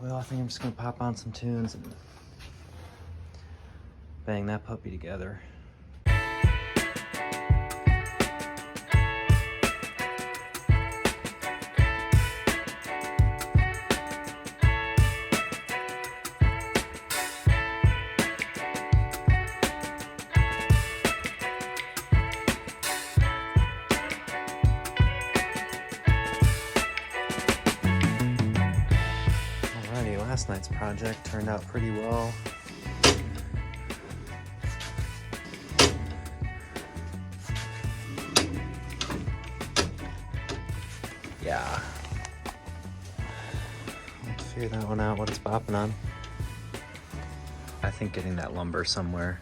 Well, I think I'm just gonna pop on some tunes and bang that puppy together. Last night's project turned out pretty well. Yeah. Let's figure that one out, what it's bopping on. I think getting that lumber somewhere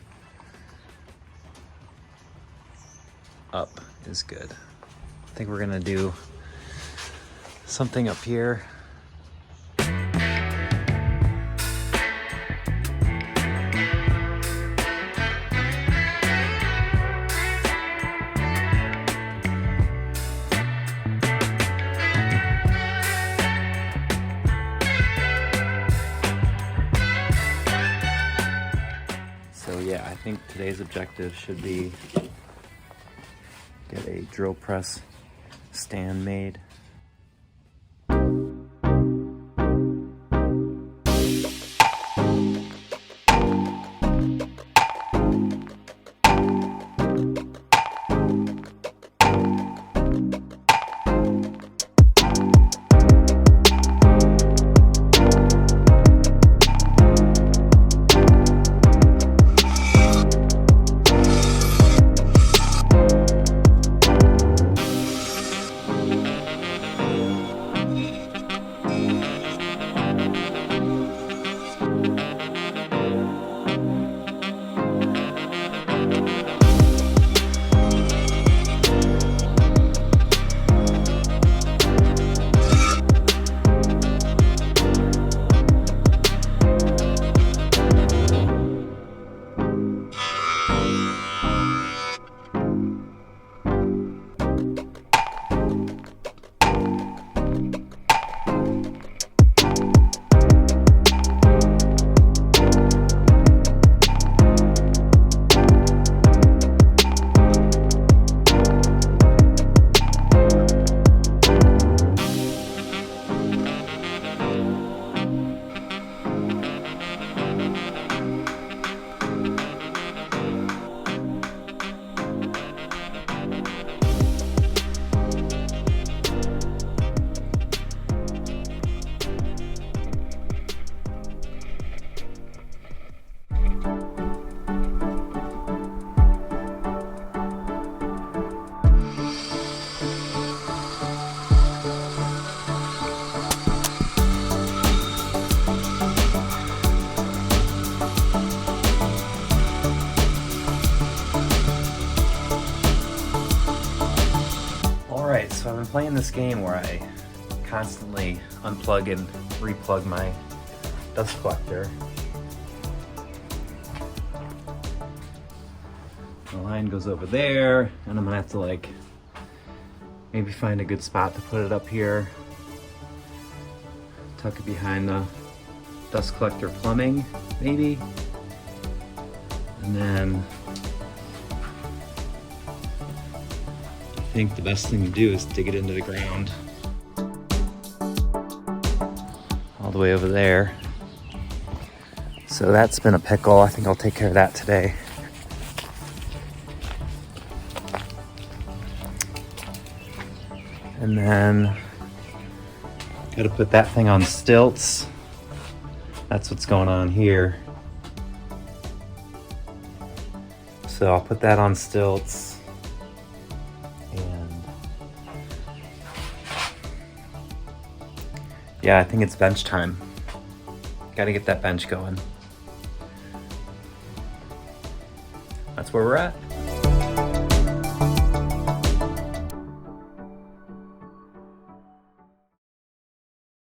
up is good. I think we're gonna do something up here. So yeah, I think today's objective should be get a drill press stand made. So I've been playing this game where I constantly unplug and replug my dust collector. The line goes over there, and I'm gonna have to like maybe find a good spot to put it up here. Tuck it behind the dust collector plumbing, maybe. And then I think the best thing to do is dig it into the ground. All the way over there. So that's been a pickle. I think I'll take care of that today. And then gotta put that thing on stilts. That's what's going on here. So I'll put that on stilts. Yeah, I think it's bench time. Gotta get that bench going. That's where we're at.